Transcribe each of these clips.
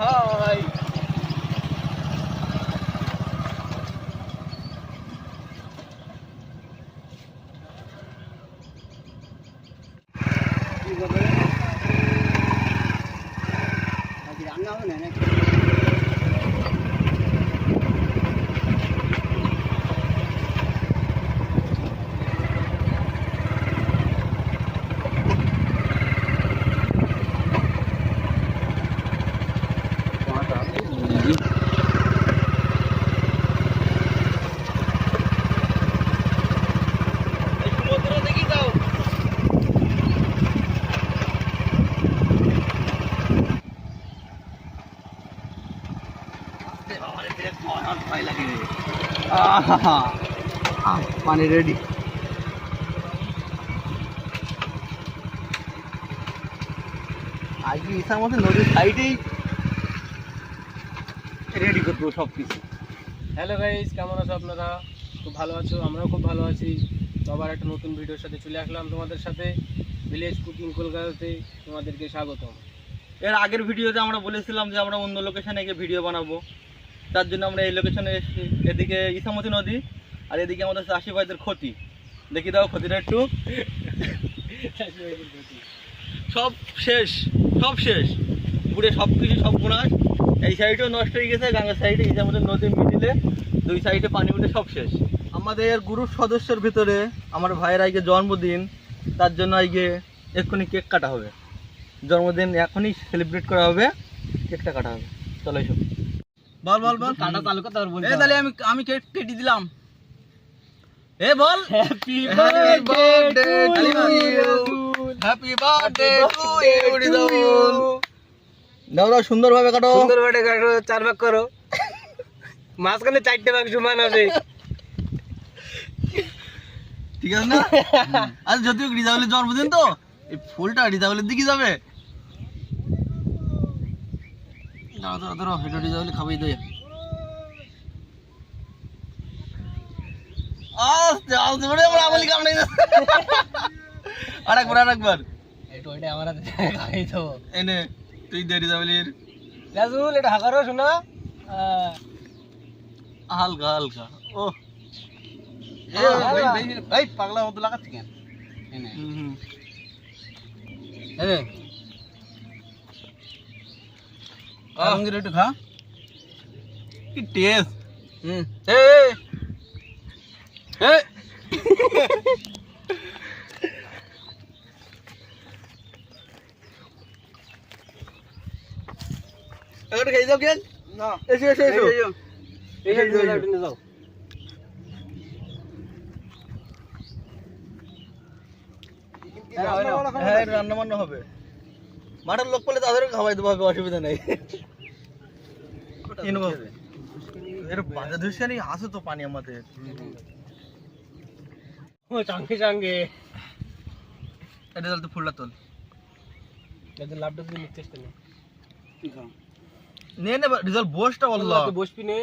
High রান্না হবে না নাকি পানি রেডি আজকে ইচ্ছা মতো নদীর সাইডেই রেডি করবো সব কিছু। হ্যালো গাইস, কেমন আছো আপনারা? খুব ভালো আছো, আমরাও খুব ভালো আছি। তো আবার একটা নতুন ভিডিওর সাথে চলে আসলাম তোমাদের সাথে। ভিলেজ কুকিং কলকাতাতে তোমাদেরকে স্বাগতম। এর আগের ভিডিওতে আমরা বলেছিলাম যে আমরা অন্য লোকেশনে গিয়ে ভিডিও বানাবো, তার জন্য আমরা এই লোকেশনে এসেছি। এদিকে ইসামতি নদী আর এদিকে আমাদের চাষি ভাইদের ক্ষতি। দেখি দাও ক্ষতিটা একটু। সব শেষ, সব শেষ, পুরে সব কিছু সব বোনাস। এই সাইডেও নষ্ট হয়ে গেছে, গঙ্গার সাইডে ইসামতি নদীর মিডিলে দুই সাইডে পানি উঠে সব শেষ। আমাদের গ্রুপ সদস্যের ভিতরে আমার ভাইয়ের আজকে জন্মদিন, তার জন্য আজকে এক্ষুনি কেক কাটা হবে। জন্মদিন এখনই সেলিব্রেট করা হবে, কেকটা কাটা হবে। চলো এসব বল বল বল কাটা চালু করতে পারবো না। তাহলে আমি কেক কেটে দিলাম। এ বল happy birthday to you, happy birthday to you Rezaul. দাও দাও সুন্দরভাবে কাটো, সুন্দরভাবে কাটো, 4 ভাগ করো, মাঝখানে 4টে ভাগ সমান হবে, ঠিক আছে না? আর যদি রিজাউলের জন্মদিন তো এই ফুলটা রিজাউলের দিকে যাবে। দাও দাও দাও, এটা রিজাউল খাবেই দে। আস্তে আস্তে বড় বড় আমলি কাম নাই। আরেকবার এটা ওইটা আমরা খাই তো। এনে তুই দে রিজাউলের। রাজুল, এটা হাকারো শোনা, হালকা হালকা। ও ভাই পাগলা মতো লাগাচ্ছি কেন? এনে এনে আঙ্গুর একটু খা, কি টেস্ট। এ এ একটু খেয়ে যাও কেন? না, এসো এসো এসো। এই নিয়ে যাও। হ্যাঁ রান্না বান্না হবে, মাঠের লোক পেলে তাদের খাওয়াই দেবো, হবে, অসুবিধা নেই। এর বাজার ধুসকানি আসে তো পানি আমাদের। ও চাঙ্গে চাঙ্গে এটা জল তো ফুলটা তোল, এটা লাভটা তুই নিতে চেষ্টা নে। নে নে রিজাল্ট বসটা বললো তুই বসবি নে,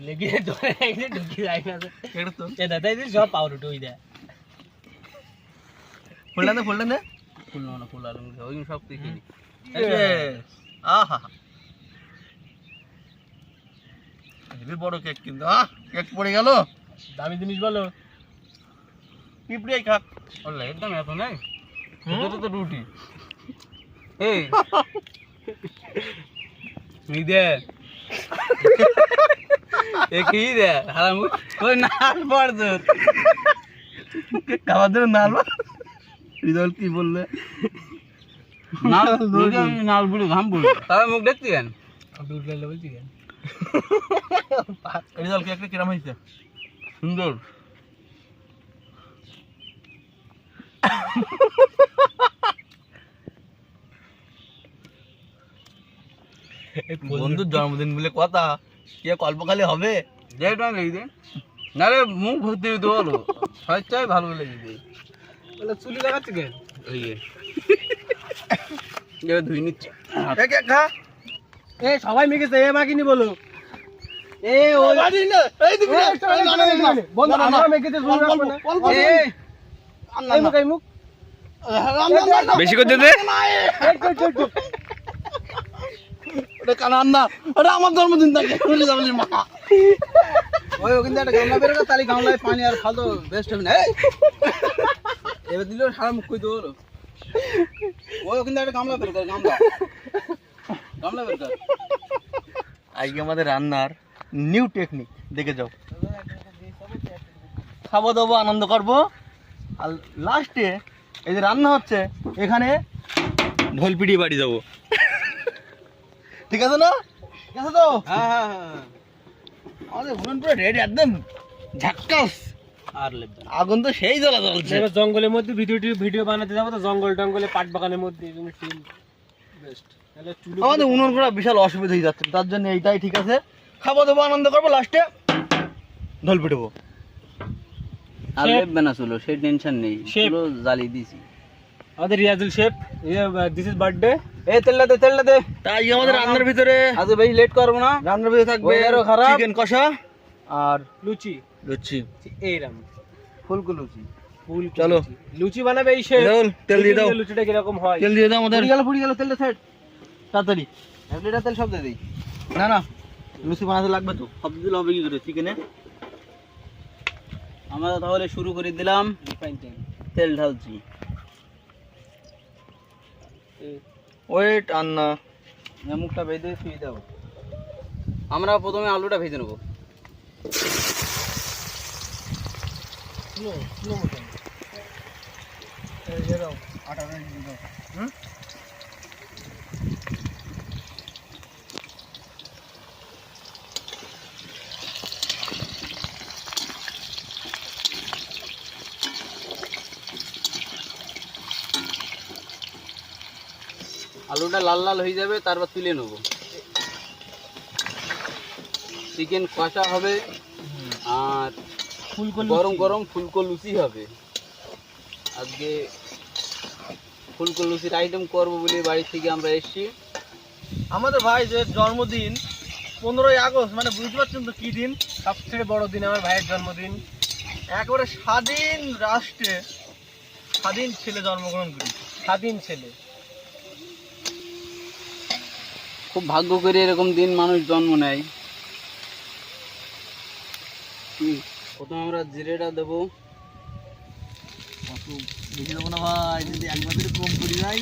লেগে ধরে একদম ঢুকি যায় না। এটা তো এ দাদা এই সব পাউরুটি ওই দে, ফুলটা নে ফুলটা নে। ফুল না ফুল আলু ওই সব তুই খেলি। আহা হেবি বড় কেক কিন্তু। কেক পড়ে গেল, দামি জিনিস বলো। পিঁপড়ে খাক। ওর লাইট দাম এত নাই, এটা তো রুটি। এই নি দে, এ কি দে হারাম, ওই নাল পড়ছে খাবার জন্য নাল। রিজাল্ট কি বললে? নাল নাল বুড়ি ঘাম বুড়ি, তাহলে মুখ দেখতে কেন? দুধ লাইলে বলছি কেন? রিজাল্ট কেকটা কিরম হয়েছে? সুন্দর। বন্ধুর জন্মদিন বলে কথা, কে কল্প খালি হবে। যেটা নেই দে, নারে মুখ ভর্তি হইতে বলো, সবাই ভালো লেগে দে। বলে চুলি লাগাচ্ছি কেন? ওই যে ধুই নিচ্ছে। খা, এ সবাই মেখেছে, এ মাখিনি বলো। এ ওই বন্ধু আমরা মেখেতে শুরু করব না। এই মুখ বেশি করে দে। ওটা কানান না, ওটা আমার জন্মদিন থাকে মা। ওই ওখান থেকে একটা গামলা বেরোলো, তাহলে গামলায় পানি আর খাল তো বেস্ট হবে না। এই! এবার দিলেও সারা মুখ কই দেবো। ওই ওখান থেকে একটা গামলা বের কর, গামলা গামলা বের কর। আজকে আমাদের রান্নার নিউ টেকনিক দেখে যাও। খাবো দাবো আনন্দ করবো, আর লাস্টে এই যে রান্না হচ্ছে এখানে ঢোল পিটিয়ে বাড়ি যাবো। ঠিক আছে না? ঠিক আছে তো? হ্যাঁ হ্যাঁ হ্যাঁ। আমাদের উনুন পুরো রেডি, একদম ঝাক্কাস। আর লেবদা আগুন তো সেই জ্বলা জ্বলছে। এবার জঙ্গলের মধ্যে ভিডিও বানাতে যাবো তো, জঙ্গল টঙ্গলে পাট বাগানের মধ্যে বেস্ট। তাহলে চুলো আমাদের উনুন পুরো বিশাল অসুবিধা হয়ে যাচ্ছে, তার জন্য এইটাই ঠিক আছে। খাবো দাবো আনন্দ করবো, লাস্টে ঢোল পিটবো। আর শেফ। লেববে না চলো, সেই টেনশন নেই, শেফ। চলো জ্বালিয়ে দিছি। আমাদের Riazul chef, this is birthday. এই তেলটা দে, তেলটা দে। তাই আমাদের রান্নার ভিতরে আজ বেশি লেট করবো না। রান্নার ভিতরে থাকবে ওয়েদারও খারাপ। চিকেন কষা আর লুচি লুচি। এইরাম ফুলকুলুচি। ফুল চলো। লুচি বানাবে এই শেফ। তেল, তেল দিয়ে দাও। লুচিটা কিরকম হয়? তেল দিয়ে দাও আমাদের পুড়ি গেল তেলটা সেট। তাড়াতাড়ি। 1 লিটার তেল সব দিয়ে দিই। না না, লুচি বানাতে লাগবে তো, সব দিলে হবে কি করে চিকেনে। আমরা তাহলে শুরু করে দিলাম। রিফাইন তেল। তেল ঢালছি। ওয়েট আর না, মুখটা ভেজে শুয়ে দাও। আমরা প্রথমে আলুটা ভেজে নেবো। Slow motion. এই যে দাও, আটাটা দিয়ে দাও। আলুটা লাল লাল হয়ে যাবে, তারপর তুলে নেব। চিকেন কষা হবে আর গরম গরম ফুলকো লুচি হবে। আজকে ফুলকো লুচির আইটেম করবো বলে বাড়ি থেকে আমরা এসেছি। আমাদের ভাই যে জন্মদিন 15ই আগস্ট, মানে বুঝতে পারছেন তো কি দিন। সবথেকে বড় দিন আমার ভাইয়ের জন্মদিন। একবারে স্বাধীন রাষ্ট্রে স্বাধীন ছেলে জন্মগ্রহণ করেছে। স্বাধীন ছেলে। খুব ভাগ্য করে এরকম দিন মানুষ জন্ম নেয়। প্রথমে আমরা জিরেটা দেবো। অত বেশি দেবো না ভাই, যদি একবার যদি কম করি যাই।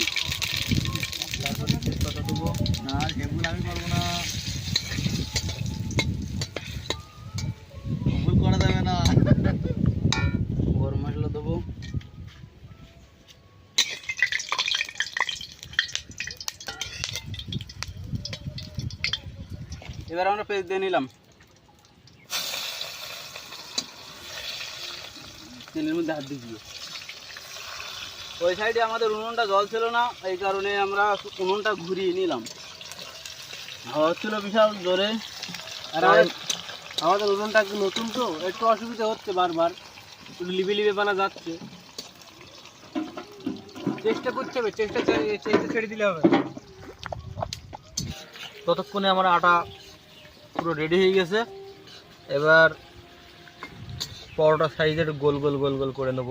তারপরে তেজপাতা দেবো। না সেগুলো আমি পারবো না, ভুল করা যাবে না। গরম মশলা দেবো। এবার আমরা পেস্ট দিয়ে নিলাম। তেলের মধ্যে হাত দিয়ে ওই সাইডে আমাদের উনুনটা জল ছিল না, এই কারণে আমরা উনুনটা ঘুরিয়ে নিলাম। হাওয়া হচ্ছিল বিশাল জোরে। আর আমাদের উনুনটা একটু নতুন তো, একটু অসুবিধা হচ্ছে, বারবার একটু লিবে লিবে বানা যাচ্ছে। চেষ্টা করতে হবে, চেষ্টা ছেড়ে দিলে হবে। ততক্ষণে আমার আটা পুরো রেডি হয়ে গেছে। এবার পরোটা সাইজের গোল গোল গোল গোল করে নেব।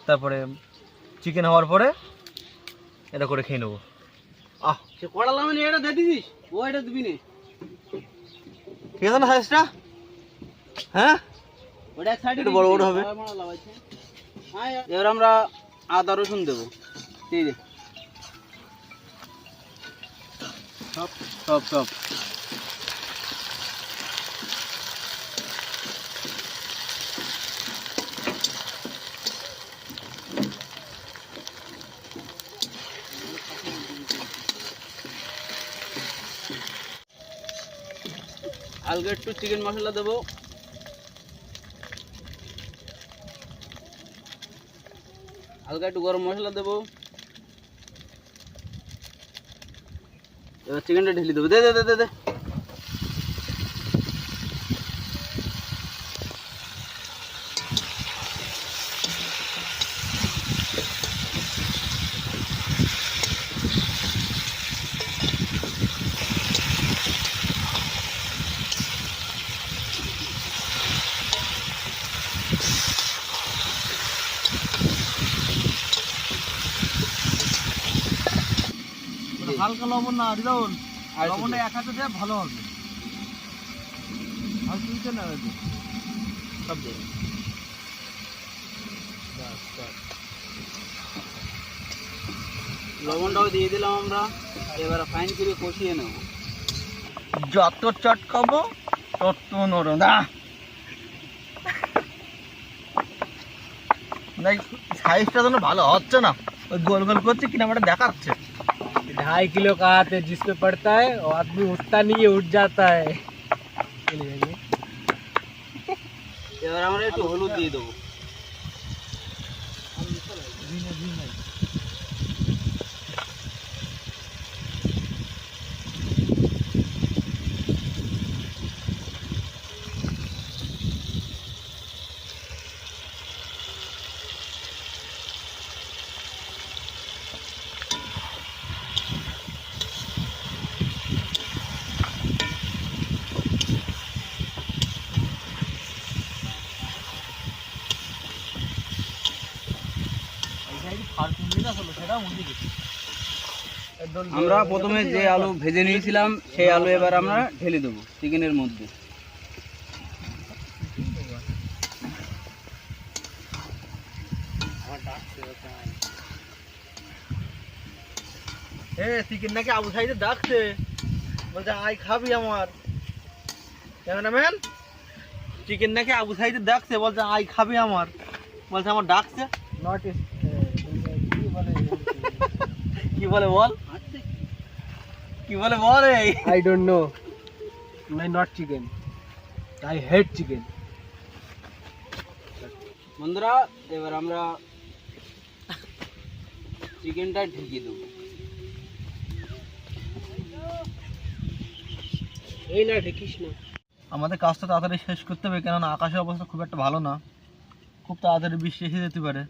তারপরে চিকেন হওয়ার পরে এটা করে খেয়ে নেবো। সে কড়ালাম এটা দিয়ে দিস, ও এটা দিবি নে। ঠিক আছে না সাইজটা? হ্যাঁ, ওটা এক সাইডে একটু বড় বড় হবে। এবার আমরা আদা রসুন দেবো। ঠিক আছে, সব সব সব হালকা একটু চিকেন মশলা দেবো। হালকা একটু গরম মশলা দেবো। এবার চিকেনটা ঢেলে দেবো। দে দে দে দে দে। হালকা লবণ না রিজাউল, আর একটু লবণটা দে। এক হাতে দেয় ভালো হবে। আর তুইতে না রে সব দে। লবণটাও দিয়ে দিলাম আমরা, এবার ফাইন করে কষিয়ে নেব। যত চটকাবো তত নরম না। সাইজটা যেন ভালো হচ্ছে না, ওই গোল গোল করছে কিনা আমাটা দেখাচ্ছে। 2.5 किलो का हाथ है, जिस पे पड़ता है वो आदमी उठता नहीं है, उठ जाता है। এবার আমরা একটু হলুদ দিয়ে দেবো। আমরা প্রথমে যে আলু ভেজে নিয়েছিলাম সেই আলু এবার আমরা ঢেলে দেবো চিকেনের মধ্যে। চিকেন নাকি আবু সাইডে ডাকছে, বলছে আয় খাবি আমার। ক্যামেরাম্যান, চিকেন নাকি আবু সাইডে ডাকছে, বলছে আয় খাবি আমার, বলছে আমার ডাকছে। Not is কি বলে বল, কি বলে বল রে। I don't know. मैं not chicken. I hate chicken. বন্ধুরা এবার আমরা চিকেনটা ঢেকে দেবো। এই না দেখিস না। আমাদের কাজটা তাড়াতাড়ি শেষ করতে হবে, কেননা আকাশের অবস্থা খুব একটা ভালো না, খুব তাড়াতাড়ি বৃষ্টি এসে যেতে পারে।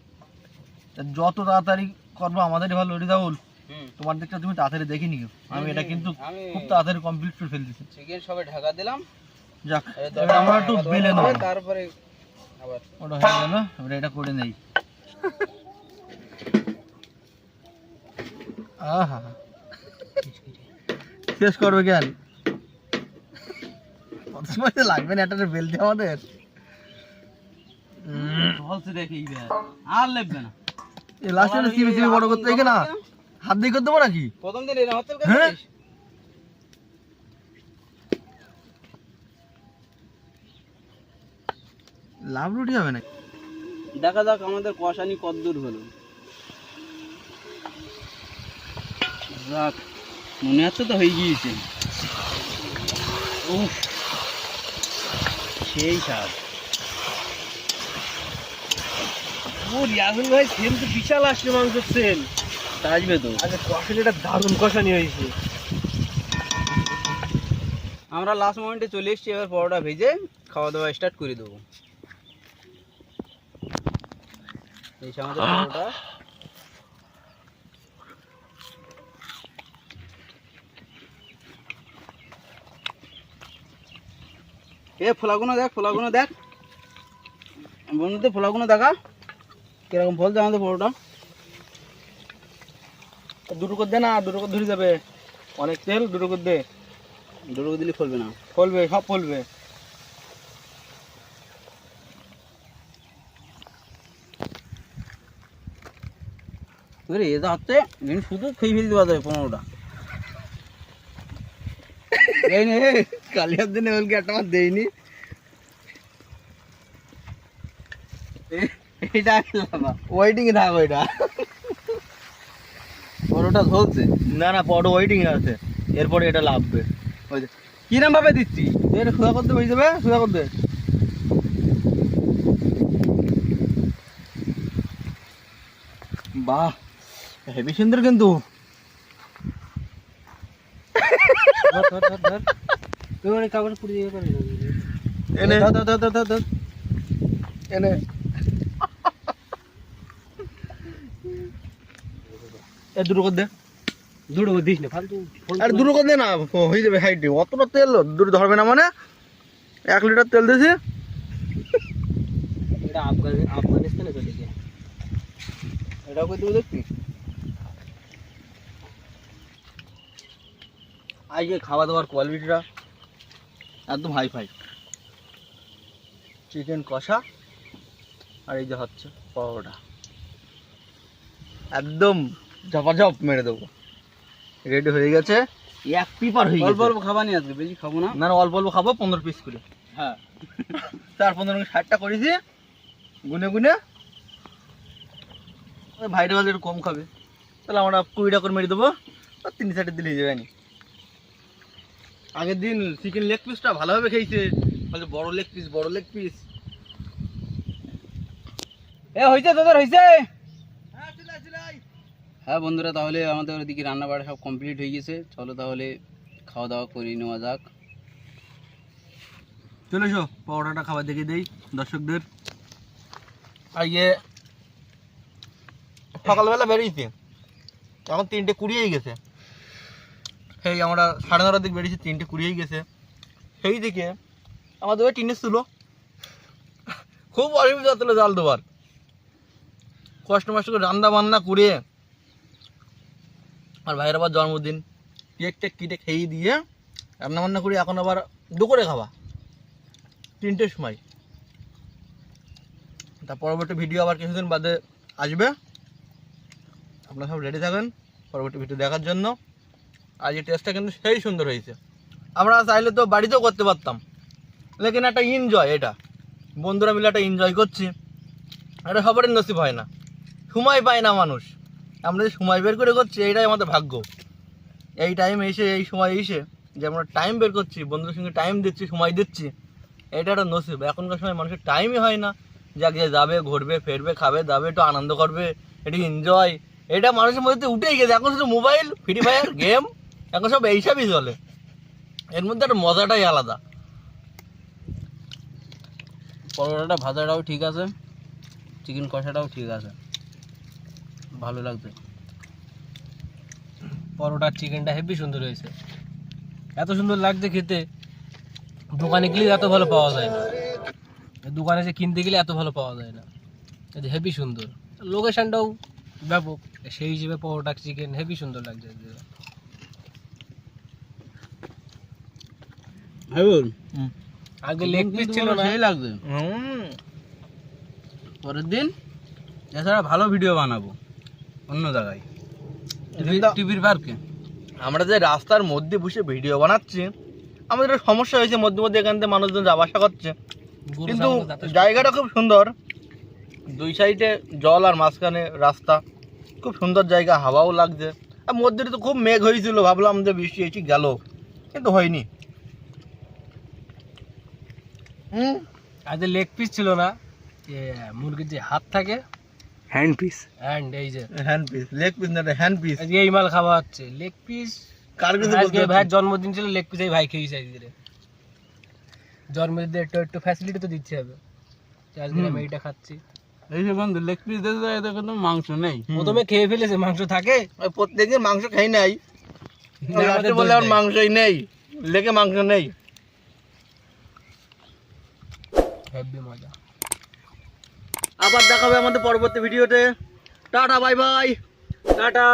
তা যত তাড়াতাড়ি করবো আমাদেরই ভালো। রিজাউল, তোমার দিকটা তুমি তাড়াতাড়ি দেখে নিও, আমি এটা কিন্তু আমি খুব তাড়াতাড়ি কমপ্লিট করে ফেলতেছি। চিকেন সবে ঢাকা দিলাম, যাক এবার আমরা একটু বেলে নেবো, তারপরে আবার ওটা হয়ে গেল, এবার এটা করে নেই। আহা, শেষ করবে কেন, কত সময় তো লাগবে না এটা বেলতে আমাদের। বলছে দেখি আর লাগবে না। এই লাস্টে চিপে চিপে বড় করতে হবে না, হাত দিয়ে করতে পারো নাকি? প্রথম দিন এরকম হচ্ছে হ্যাঁ? লাভ রুটি হবে না। দেখা যাক আমাদের কষানি কতদূর হলো। যাক, মনে হচ্ছে তো হয়ে গিয়েছে। উফ, সেই স্বাদ। ও রিয়াজুল ভাই, সেল তো বিশাল আসছে মাংসের সেল। আসবে তো। আচ্ছা, কষানিটা দারুণ কষানি হয়েছে। আমরা লাস্ট মোমেন্টে চলে এসেছি, এবার পরোটা ভেজে খাওয়া দাওয়া স্টার্ট করে দেবো। এই যে আমাদের পরোটা। ফোলাগুলো দেখ, ফোলাগুলো দেখ বন্ধুদের, ফোলাগুলো দেখা কিরকম ফলছে আমাদের পরোটা। দুটো করে দে না, দুটো করে ধরে যাবে, অনেক তেল, দুটো করে দে। দুটো দিলে ফলবে না, ফলবে, সব ফলবে। এটা হচ্ছে শুধু খেয়ে ফেলতে পারবে পনেরোটা। এই নে, কালিয়ার দিনে ওলকে একটা আমার দেয়নি। এটা ওয়েটিং এ থাকো, এটা পরোটা ঝলছে। না না, বড় ওয়েটিং এ আছে, এরপরে এটা লাভবে। ওই যে কিরম ভাবে দিচ্ছি, এটা সোজা করতে হয়ে যাবে, সোজা করতে। বাহ, হেভি সুন্দর কিন্তু। ধর কাগজ পুড়ে দিয়ে করে এনে ধর ধর ধর ধর ধর। এনে এ দুটো করে দে, দুটো দিস না ফালতু। আর দুটো করে দে না, হয়ে যাবে হাইটে। অতটা তেল দুটো ধরবে না, মানে 1 লিটার তেল দিয়েছি। এটা আফগানিস্তানে চলে গিয়ে। এটাও করে দেবো দেখবি। আজকে খাওয়া দাওয়ার কোয়ালিটিটা একদম হাই ফাই। চিকেন কষা আর এই যে হচ্ছে পরোটা, একদম ঝপাঝপ মেরে দেবো। রেডি হয়ে গেছে, এক পিপার হয়ে অল্প গেছে। অল্প খাবার নিয়ে আসবে, বেশি খাবো না। না না, অল্প অল্প খাবো, 15 পিস করে। হ্যাঁ, 4-15 60টা করেছি গুনে গুনে। ওই ভাইটা ভালো একটু কম খাবে, তাহলে আমরা 20টা করে মেরে দেবো, আর 3 সাইডে দিলেই যাবে। আগের দিন চিকেন লেগ পিসটা ভালোভাবে খেয়েছে, বলে বড় লেগ পিস বড় লেগ পিস। এ হয়েছে তোদের হয়েছে? হ্যাঁ বন্ধুরা, তাহলে আমাদের ওদিকে রান্না বাড়া সব কমপ্লিট হয়ে গেছে। চলো তাহলে খাওয়া দাওয়া করে নেওয়া যাক। চলে এসো, পরোটাটা খাবার দেখে দেই দর্শকদের। আর ইয়ে সকালবেলা বেরিয়েছে, এখন 3:20 গেছে। সেই আমরা 9:30 দিকে বেরিয়েছি, 3:20 গেছে। সেই দিকে আমাদের ওই টিনের ছিল, খুব অসুবিধা হচ্ছিল জাল দেওয়ার। কষ্ট মষ্ট করে রান্না বান্না করে, আর ভাইয়ের আবার জন্মদিন, কেক টেক কেটে খেয়ে দিয়ে রান্না বান্না করি। এখন আবার দুপুরে খাওয়া 3টের সময়। তার পরবর্তী ভিডিও আবার কিছুদিন বাদে আসবে, আপনারা সব রেডি থাকেন পরবর্তী ভিডিও দেখার জন্য। আর এই টেস্টটা কিন্তু সেই সুন্দর হয়েছে। আমরা চাইলে তো বাড়িতেও করতে পারতাম, লেকিন একটা এনজয়, এটা বন্ধুরা মিলে একটা এনজয় করছি। এটা সবারই নসিব হয় না, সময় পায় না মানুষ। আমরা যে সময় বের করে করছি, এইটাই আমাদের ভাগ্য। এই টাইম এসে, এই সময় এসে যে আমরা টাইম বের করছি, বন্ধুদের সঙ্গে টাইম দিচ্ছি, সময় দিচ্ছি, এটা একটা নসিব। এখনকার সময় মানুষের টাইমই হয় না যে আগে যাবে, ঘুরবে ফিরবে, খাবে দাবে, একটু আনন্দ করবে, একটু এনজয়। এটা মানুষের মধ্যে উঠেই গেছে। এখন শুধু মোবাইল, ফ্রি ফায়ার, গেম, এখন সব এইসবই চলে। এর মধ্যে একটা মজাটাই আলাদা। পরোটাটা ভাজাটাও ঠিক আছে, চিকেন কষাটাও ঠিক আছে, ভালো লাগছে। পরোটার চিকেনটা হেভি সুন্দর হয়েছে, এত সুন্দর লাগছে খেতে। দোকানে গেলে এত ভালো পাওয়া যায় না, দোকানে যে কিনতে গেলে এত ভালো পাওয়া যায় না। এটা হেভি সুন্দর, লোকেশনটাও ব্যাপক, সেই হিসেবে পরোটা চিকেন হেভি সুন্দর লাগছে। আগে লেগ পিস ছিল না, সেই লাগছে। পরের দিন এছাড়া ভালো ভিডিও বানাবো অন্য জায়গায়, টিভির পার্কে। আমরা যে রাস্তার মধ্যে বসে ভিডিও বানাচ্ছি, আমাদের একটা সমস্যা হয়েছে, মধ্যে মধ্যে এখান থেকে মানুষজন যাওয়া আসা করছে, কিন্তু জায়গাটা খুব সুন্দর। 2 সাইডে জল আর মাঝখানে রাস্তা, খুব সুন্দর জায়গা, হাওয়াও লাগছে। আর মধ্যে তো খুব মেঘ হয়েছিল, ভাবলাম যে বৃষ্টি এসে গেল, কিন্তু হয়নি। আগে লেগ পিস ছিল না, মুরগির যে হাত থাকে, হ্যান্ড পিস। হ্যান্ড, এই যে হ্যান্ড পিস, লেগ পিস না, হ্যান্ড পিস। আজকে এই মাল খাওয়া হচ্ছে লেগ পিস। কার কাছে আজকে ভাইয়ের জন্মদিন ছিল, লেগ পিস এই ভাই খেয়েছে আজকে। জন্মদিনে একটু ফ্যাসিলিটি তো দিচ্ছে হবে, আজকে আমি এইটা খাচ্ছি। এই যে বন্ধু লেগ পিস দিতে যায়, এতে কিন্তু মাংস নেই। প্রথমে খেয়ে ফেলেছে, মাংস থাকে। প্রত্যেকদিন মাংস খাই নাই, লাস্টে বলে আর মাংসই নেই, লেগে মাংস নেই। হেভি মজা। আবার দেখাবে আমাদের পরবর্তী ভিডিওতে। Tata, bye bye. টাটা।